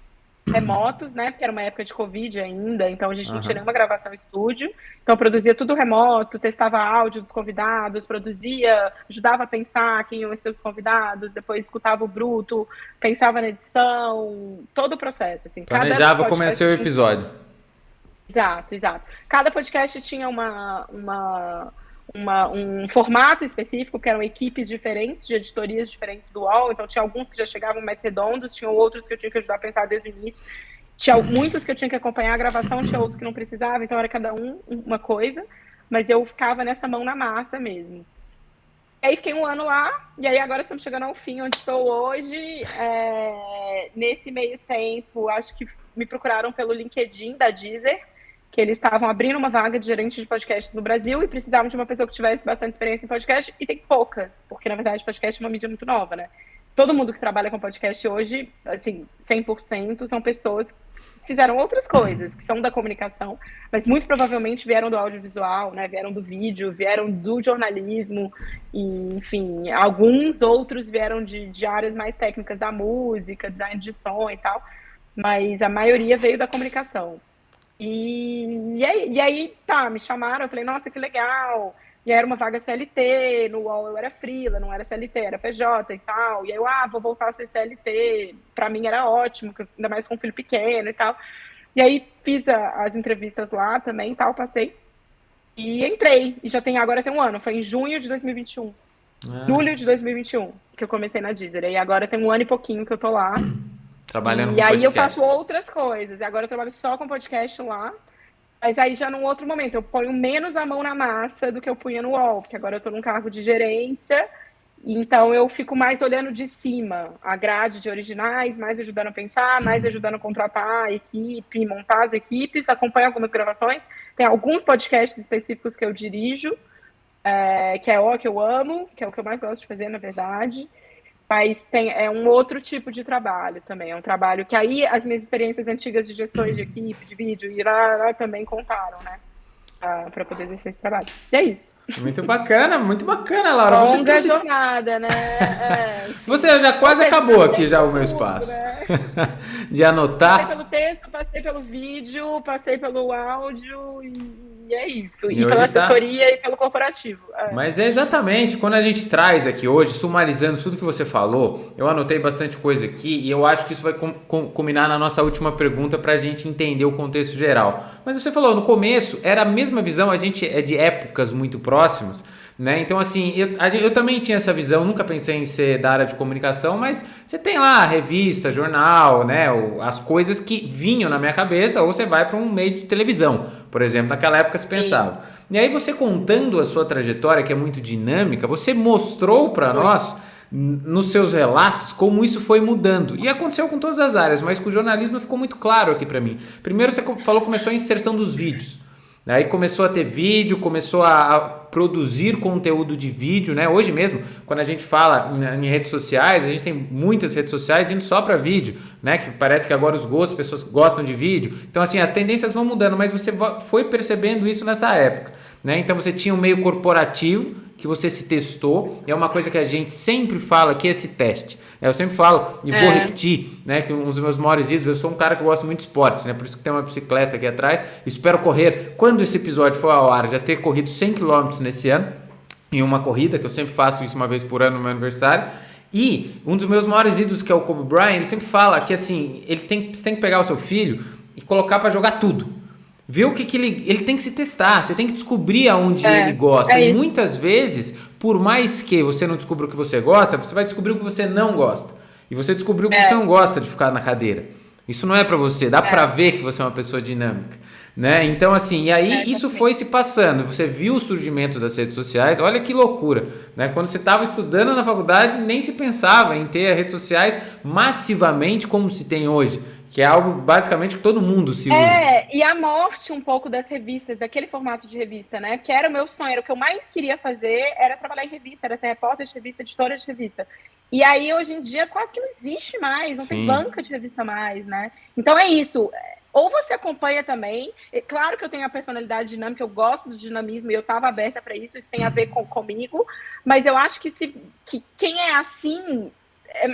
remotos, né? Porque era uma época de Covid ainda, então a gente não tinha nenhuma gravação em estúdio. Então eu produzia tudo remoto, testava áudio dos convidados, produzia, ajudava a pensar quem iam ser os convidados, depois escutava o bruto, pensava na edição, todo o processo, assim. Planejava como ia ser o episódio. Exato. Cada podcast tinha um formato específico, que eram equipes diferentes, de editorias diferentes do UOL, então tinha alguns que já chegavam mais redondos, tinha outros que eu tinha que ajudar a pensar desde o início, tinha muitos que eu tinha que acompanhar a gravação, tinha outros que não precisava, então era cada uma coisa, mas eu ficava nessa mão na massa mesmo. E aí fiquei 1 ano lá, e aí agora estamos chegando ao fim, onde estou hoje. Nesse meio tempo, acho que me procuraram pelo LinkedIn da Deezer, que eles estavam abrindo uma vaga de gerente de podcasts no Brasil e precisavam de uma pessoa que tivesse bastante experiência em podcast, e tem poucas, porque, na verdade, podcast é uma mídia muito nova, né? Todo mundo que trabalha com podcast hoje, assim, 100%, são pessoas que fizeram outras coisas, que são da comunicação, mas muito provavelmente vieram do audiovisual, né? Vieram do vídeo, vieram do jornalismo, e, enfim, alguns outros vieram de áreas mais técnicas da música, design de som e tal, mas a maioria veio da comunicação. E aí, tá, me chamaram, eu falei, nossa, que legal. E aí era uma vaga CLT, no UOL eu era freela, não era CLT, era PJ e tal. E aí eu, vou voltar a ser CLT. Pra mim era ótimo, ainda mais com um filho pequeno e tal. E aí fiz as entrevistas lá também e tal, passei. E entrei, e agora tem 1 ano, foi em junho de 2021. Julho de 2021, que eu comecei na Deezer. E agora tem 1 ano e pouquinho que eu tô lá. Trabalhando com podcast. E aí eu faço outras coisas. E agora eu trabalho só com podcast lá. Mas aí já num outro momento, eu ponho menos a mão na massa do que eu punha no UOL, porque agora eu tô num cargo de gerência, então eu fico mais olhando de cima a grade de originais, mais ajudando a pensar, mais ajudando a contratar a equipe, montar as equipes, acompanho algumas gravações. Tem alguns podcasts específicos que eu dirijo, que é o que eu amo, que é o que eu mais gosto de fazer, na verdade. Mas é um outro tipo de trabalho também. É um trabalho que aí as minhas experiências antigas de gestões de equipe, de vídeo, também contaram, né? Para poder exercer esse trabalho. E é isso. Muito bacana, Laura. Longa jornada, né? Você já quase acabou aqui já o meu espaço. Né? De anotar. Passei pelo texto, passei pelo vídeo, passei pelo áudio e é isso. E pela assessoria e pelo corporativo. Mas é exatamente, quando a gente traz aqui hoje, sumarizando tudo que você falou, eu anotei bastante coisa aqui e eu acho que isso vai culminar na nossa última pergunta para a gente entender o contexto geral. Mas você falou, no começo era a mesma visão, a gente é de épocas muito próximas, né? Então assim, eu também tinha essa visão, nunca pensei em ser da área de comunicação, mas você tem lá revista, jornal, né? As coisas que vinham na minha cabeça, ou você vai para um meio de televisão. Por exemplo, naquela época marcas pensavam. E aí você contando a sua trajetória, que é muito dinâmica, você mostrou para nós, nos seus relatos, como isso foi mudando. E aconteceu com todas as áreas, mas com o jornalismo ficou muito claro aqui para mim. Primeiro você falou que começou a inserção dos vídeos. Aí começou a ter vídeo, começou a produzir conteúdo de vídeo, né? Hoje mesmo, quando a gente fala em redes sociais, a gente tem muitas redes sociais indo só para vídeo, né? Que parece que agora os gostos, as pessoas gostam de vídeo. Então, assim, as tendências vão mudando, mas você foi percebendo isso nessa época, né? Então, você tinha um meio corporativo que você se testou, é uma coisa que a gente sempre fala, que é esse teste. Eu sempre falo, e vou repetir, né, que um dos meus maiores ídolos, eu sou um cara que gosta muito de esporte, né, por isso que tem uma bicicleta aqui atrás, espero correr, quando esse episódio for ao ar, já ter corrido 100 km nesse ano, em uma corrida, que eu sempre faço isso uma vez por ano no meu aniversário, e um dos meus maiores ídolos, que é o Kobe Bryant, ele sempre fala que assim, você tem que pegar o seu filho e colocar para jogar tudo. Ver o que ele tem que se testar, você tem que descobrir aonde ele gosta. E muitas vezes, por mais que você não descubra o que você gosta, você vai descobrir o que você não gosta. E você descobriu que você não gosta de ficar na cadeira. Isso não é pra você, dá pra ver que você é uma pessoa dinâmica, né? Então assim, e aí isso foi se passando, você viu o surgimento das redes sociais, olha que loucura, né? Quando você estava estudando na faculdade, nem se pensava em ter redes sociais massivamente como se tem hoje. Que é algo, basicamente, que todo mundo se usa. E a morte um pouco das revistas, daquele formato de revista, né? Que era o meu sonho, era o que eu mais queria fazer, era trabalhar em revista, era ser repórter de revista, editora de revista. E aí, hoje em dia, quase que não existe mais, não tem banca de revista mais, né? Então é isso. Ou você acompanha também, claro que eu tenho a personalidade dinâmica, eu gosto do dinamismo e eu estava aberta para isso, isso tem a ver comigo, mas eu acho que quem é assim...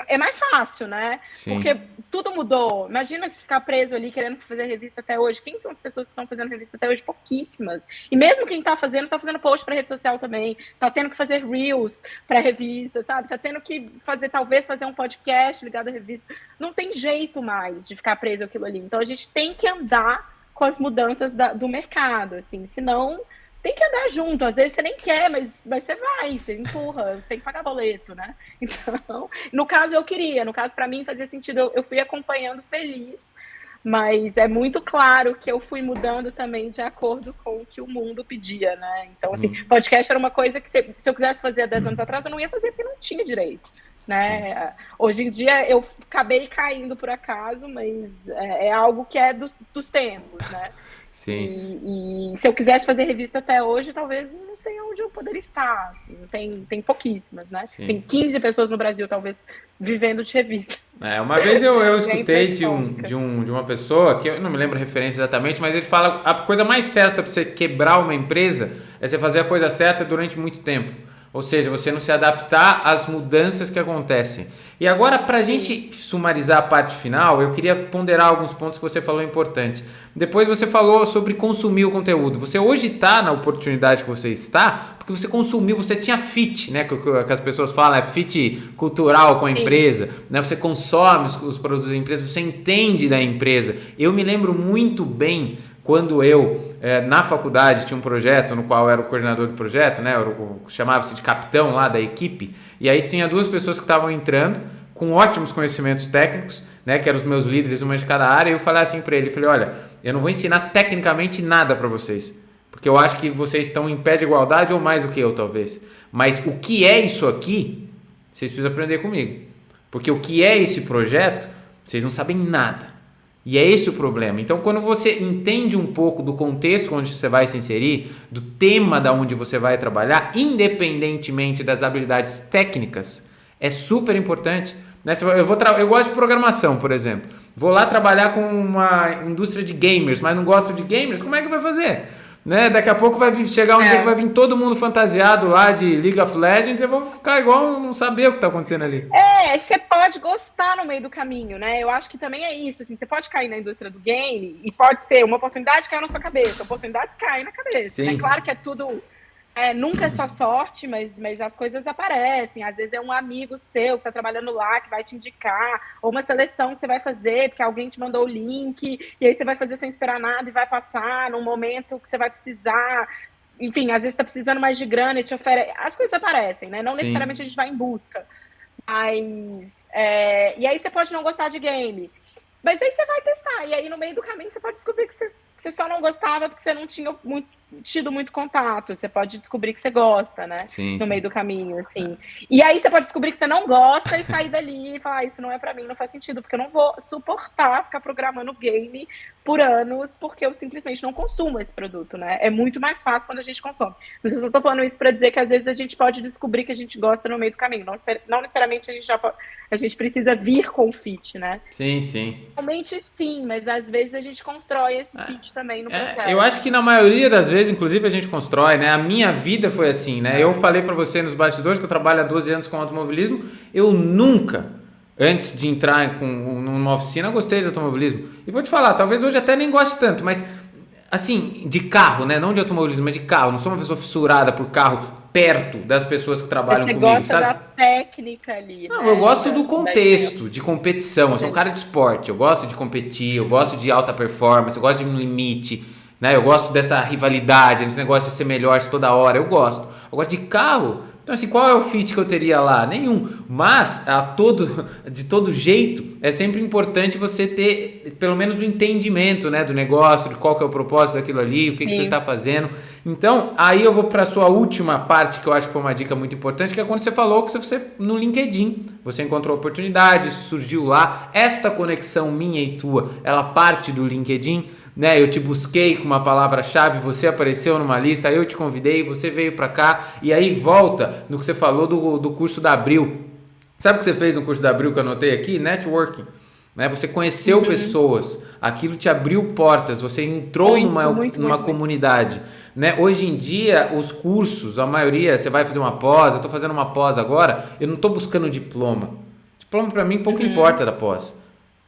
É mais fácil, né? Sim. Porque tudo mudou. Imagina se ficar preso ali querendo fazer revista até hoje. Quem são as pessoas que estão fazendo revista até hoje? Pouquíssimas. E mesmo quem tá fazendo post para rede social também. Tá tendo que fazer reels para revista, sabe? Tá tendo que talvez fazer um podcast ligado à revista. Não tem jeito mais de ficar preso aquilo ali. Então a gente tem que andar com as mudanças do mercado, assim. Senão... tem que andar junto, às vezes você nem quer, mas você vai, você empurra, você tem que pagar boleto, né? Então, no caso eu queria, no caso para mim fazia sentido, eu fui acompanhando feliz, mas é muito claro que eu fui mudando também de acordo com o que o mundo pedia, né? Então, assim, podcast era uma coisa que se eu quisesse fazer há 10 anos atrás, eu não ia fazer porque não tinha direito, né? Hoje em dia eu acabei caindo por acaso, mas é algo que é dos tempos, né? Sim. E se eu quisesse fazer revista até hoje, talvez não sei onde eu poderia estar. Assim, tem pouquíssimas, né? Sim. Tem 15 pessoas no Brasil, talvez, vivendo de revista. Uma vez eu escutei de uma pessoa, que eu não me lembro a referência exatamente, mas ele fala a coisa mais certa para você quebrar uma empresa é você fazer a coisa certa durante muito tempo. Ou seja, você não se adaptar às mudanças que acontecem. E agora, para a gente sumarizar a parte final, eu queria ponderar alguns pontos que você falou importante. Depois você falou sobre consumir o conteúdo. Você hoje está na oportunidade que você está, porque você consumiu, você tinha fit, né? Que as pessoas falam, é fit cultural com a empresa. Né? Você consome os produtos da empresa, você entende da empresa. Eu me lembro muito bem quando eu, na faculdade, tinha um projeto no qual eu era o coordenador do projeto, né? Chamava-se de capitão lá da equipe, e aí tinha duas pessoas que estavam entrando com ótimos conhecimentos técnicos, né? Que eram os meus líderes, uma de cada área, e eu falei assim para ele, falei, olha, eu não vou ensinar tecnicamente nada para vocês, porque eu acho que vocês estão em pé de igualdade ou mais do que eu, talvez. Mas o que é isso aqui, vocês precisam aprender comigo. Porque o que é esse projeto, vocês não sabem nada. E é esse o problema. Então, quando você entende um pouco do contexto onde você vai se inserir, do tema da onde você vai trabalhar, independentemente das habilidades técnicas, é super importante. Né? Eu gosto de programação, por exemplo. Vou lá trabalhar com uma indústria de gamers, mas não gosto de gamers, como é que vai fazer? Né? Daqui a pouco vai chegar um dia que vai vir todo mundo fantasiado lá de League of Legends, eu vou ficar igual não saber o que está acontecendo ali. Você pode gostar no meio do caminho, né? Eu acho que também é isso, assim, você pode cair na indústria do game e pode ser uma oportunidade cair na sua cabeça, oportunidades caem na cabeça. É claro que é tudo... nunca é só sorte, mas as coisas aparecem. Às vezes é um amigo seu que está trabalhando lá, que vai te indicar, ou uma seleção que você vai fazer, porque alguém te mandou o link, e aí você vai fazer sem esperar nada e vai passar num momento que você vai precisar. Enfim, às vezes está precisando mais de grana e te oferece. As coisas aparecem, né? Não necessariamente a gente vai em busca. Mas. E aí você pode não gostar de game. Mas aí você vai testar. E aí no meio do caminho você pode descobrir que você só não gostava porque você não tinha tido muito contato, você pode descobrir que você gosta, né? Sim, No sim. meio do caminho, assim. E aí você pode descobrir que você não gosta e sair dali e falar, isso não é pra mim, não faz sentido, porque eu não vou suportar ficar programando game por anos, porque eu simplesmente não consumo esse produto, né? É muito mais fácil quando a gente consome. Mas eu só tô falando isso pra dizer que às vezes a gente pode descobrir que a gente gosta no meio do caminho. Não necessariamente a gente precisa vir com o fit, né? Sim, sim. Realmente sim, mas às vezes a gente constrói esse fit também no Eu processo. acho que na maioria das vezes, inclusive, a gente constrói, né? A minha vida foi assim, né? Eu falei pra você nos bastidores que eu trabalho há 12 anos com automobilismo. Eu nunca, antes de entrar numa oficina, gostei de automobilismo. E vou te falar, talvez hoje até nem goste tanto, mas assim, de carro, né? Não de automobilismo, mas de carro. Não sou uma pessoa fissurada por carro perto das pessoas que trabalham Você comigo, gosta sabe? da técnica ali, Não, né? eu gosto do Da contexto, de competição. Eu sou um cara de esporte, eu gosto de competir, eu gosto de alta performance, eu gosto de um limite, né? Eu gosto dessa rivalidade, desse negócio de ser melhor toda hora, eu gosto. Eu gosto de carro. Então, assim, qual é o fit que eu teria lá? Nenhum. Mas, de todo jeito, é sempre importante você ter pelo menos o entendimento, né, do negócio, de qual que é o propósito daquilo ali, o que você está fazendo. Então, aí eu vou para a sua última parte, que eu acho que foi uma dica muito importante, que é quando você falou que você no LinkedIn, você encontrou oportunidades, surgiu lá. Esta conexão minha e tua, ela parte do LinkedIn, né? Eu te busquei com uma palavra-chave, você apareceu numa lista, eu te convidei, você veio para cá, e aí volta no que você falou do curso da Abril. Sabe o que você fez no curso da Abril que eu anotei aqui? Networking. Né? Você conheceu pessoas, aquilo te abriu portas, você entrou numa comunidade. Né? Hoje em dia, os cursos, a maioria, você vai fazer uma pós, eu estou fazendo uma pós agora, eu não estou buscando diploma. Diploma para mim pouco importa da pós.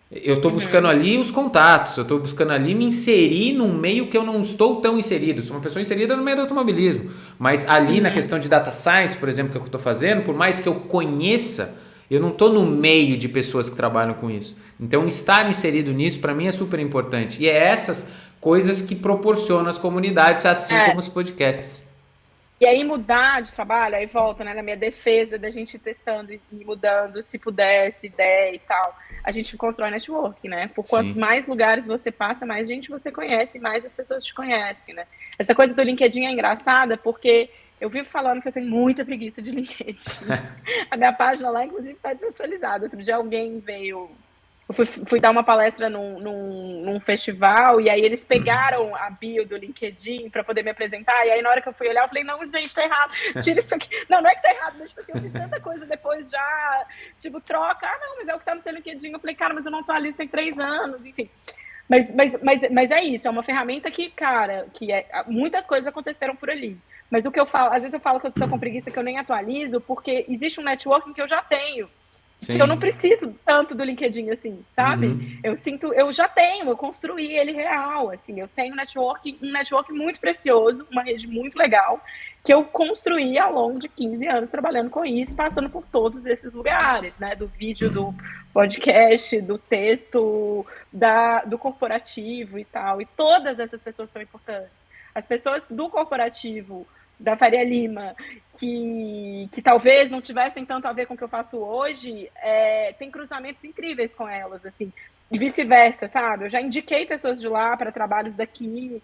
Eu estou buscando ali os contatos, eu estou buscando ali me inserir num meio que eu não estou tão inserido. Sou uma pessoa inserida no meio do automobilismo, mas ali na questão de data science, por exemplo, que eu estou fazendo, por mais que eu conheça, eu não estou no meio de pessoas que trabalham com isso. Então, estar inserido nisso, para mim, é super importante. E é essas coisas que proporcionam as comunidades, assim como os podcasts. E aí mudar de trabalho, aí volta, né, na minha defesa da gente ir testando e mudando, se pudesse, ideia e tal. A gente constrói network, né? Por quantos mais lugares você passa, mais gente você conhece, mais as pessoas te conhecem, né? Essa coisa do LinkedIn é engraçada porque eu vivo falando que eu tenho muita preguiça de LinkedIn. A minha página lá, inclusive, está desatualizada. Outro dia alguém veio... Eu fui dar uma palestra num festival e aí eles pegaram a bio do LinkedIn para poder me apresentar. E aí, na hora que eu fui olhar, eu falei: não, gente, tá errado, tira isso aqui. Não, não é que tá errado, mas tipo assim, eu fiz tanta coisa depois já, tipo, troca. Ah, não, mas é o que tá no seu LinkedIn. Eu falei: cara, mas eu não atualizo tem 3 anos, enfim. Mas é isso, é uma ferramenta que, cara, muitas coisas aconteceram por ali. Mas o que eu falo, às vezes eu falo que eu tô com preguiça que eu nem atualizo, porque existe um networking que eu já tenho. Sim. Que eu não preciso tanto do LinkedIn, assim, sabe? Eu já tenho, eu construí ele real, assim, eu tenho um network muito precioso, uma rede muito legal, que eu construí ao longo de 15 anos trabalhando com isso, passando por todos esses lugares, né? Do vídeo, do podcast, do texto, do corporativo e tal. E todas essas pessoas são importantes. As pessoas do corporativo, da Faria Lima, que talvez não tivessem tanto a ver com o que eu faço hoje, tem cruzamentos incríveis com elas, assim, e vice-versa, sabe? Eu já indiquei pessoas de lá para trabalhos daqui,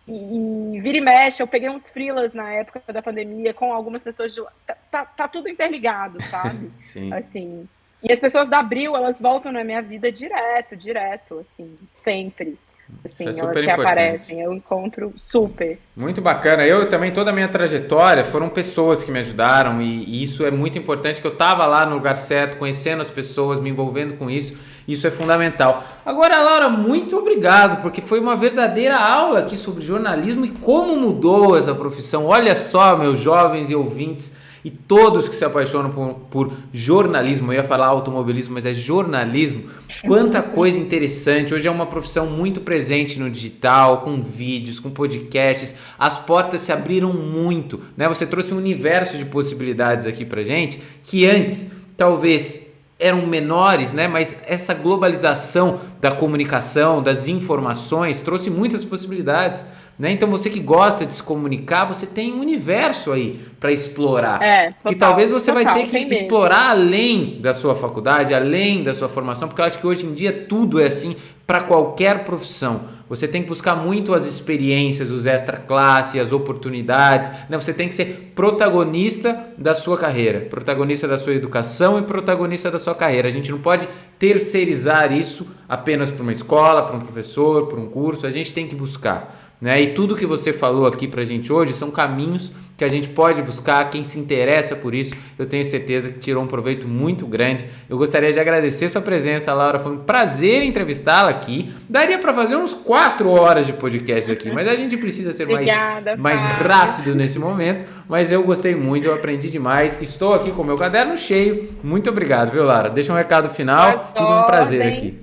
e vira e mexe, eu peguei uns freelas na época da pandemia com algumas pessoas de lá. Tá tudo interligado, sabe? Sim. Assim, e as pessoas da Abril, elas voltam na minha vida direto, assim, sempre. Assim, elas que aparecem, eu encontro super. Muito bacana. Eu também, toda a minha trajetória, foram pessoas que me ajudaram e isso é muito importante, que eu estava lá no lugar certo, conhecendo as pessoas, me envolvendo com isso. Isso é fundamental. Agora, Laura, muito obrigado, porque foi uma verdadeira aula aqui sobre jornalismo e como mudou essa profissão. Olha só, meus jovens e ouvintes, e todos que se apaixonam por jornalismo, eu ia falar automobilismo, mas é jornalismo, quanta coisa interessante. Hoje é uma profissão muito presente no digital, com vídeos, com podcasts, as portas se abriram muito, né? Você trouxe um universo de possibilidades aqui pra gente, que antes talvez eram menores, né? Mas essa globalização da comunicação, das informações, trouxe muitas possibilidades. Né? Então você que gosta de se comunicar, você tem um universo aí para explorar. Total, que talvez você vai ter que mesmo. explorar além da sua faculdade, além da sua formação, porque eu acho que hoje em dia tudo é assim para qualquer profissão. Você tem que buscar muito as experiências, os extra classe, as oportunidades, né? Você tem que ser protagonista da sua carreira, protagonista da sua educação e protagonista da sua carreira. A gente não pode terceirizar isso apenas para uma escola, para um professor, para um curso. A gente tem que buscar, né? E tudo que você falou aqui pra gente hoje são caminhos que a gente pode buscar. Quem se interessa por isso, eu tenho certeza que tirou um proveito muito grande. Eu gostaria de agradecer sua presença, Laura. Foi um prazer entrevistá-la aqui. Daria para fazer uns 4 horas de podcast aqui, mas a gente precisa ser mais rápido nesse momento. Mas eu gostei muito, eu aprendi demais. Estou aqui com o meu caderno cheio. Muito obrigado, viu, Laura? Deixa um recado final. Foi um prazer aqui.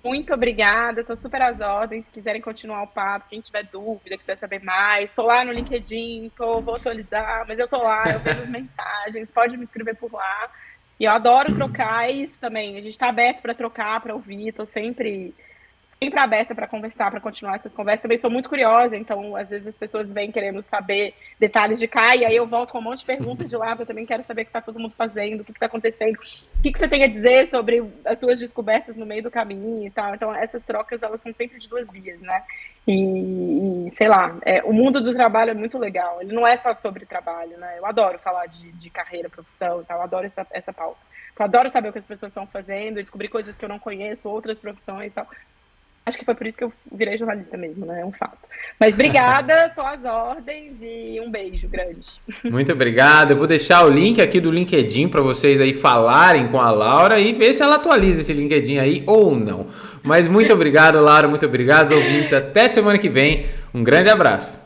Muito obrigada, estou super às ordens. Se quiserem continuar o papo, quem tiver dúvida, quiser saber mais, estou lá no LinkedIn, vou atualizar, mas eu estou lá, eu vejo as mensagens, pode me escrever por lá. E eu adoro trocar, é isso também. A gente está aberto para trocar, para ouvir, estou sempre aberta para conversar, para continuar essas conversas. Também sou muito curiosa, então às vezes as pessoas vêm querendo saber detalhes de cá, e aí eu volto com um monte de perguntas de lá, porque eu também quero saber o que está todo mundo fazendo, o que está acontecendo, o que você tem a dizer sobre as suas descobertas no meio do caminho e tal. Então essas trocas, elas são sempre de 2 vias, né? E sei lá, o mundo do trabalho é muito legal, ele não é só sobre trabalho, né? Eu adoro falar de carreira, profissão e tal, eu adoro essa pauta. Eu adoro saber o que as pessoas estão fazendo, descobrir coisas que eu não conheço, outras profissões e tal. Acho que foi por isso que eu virei jornalista mesmo, né? É um fato. Mas obrigada, tô às ordens e um beijo grande. Muito obrigado. Eu vou deixar o link aqui do LinkedIn para vocês aí falarem com a Laura e ver se ela atualiza esse LinkedIn aí ou não. Mas muito obrigado, Laura. Muito obrigado, ouvintes. Até semana que vem. Um grande abraço.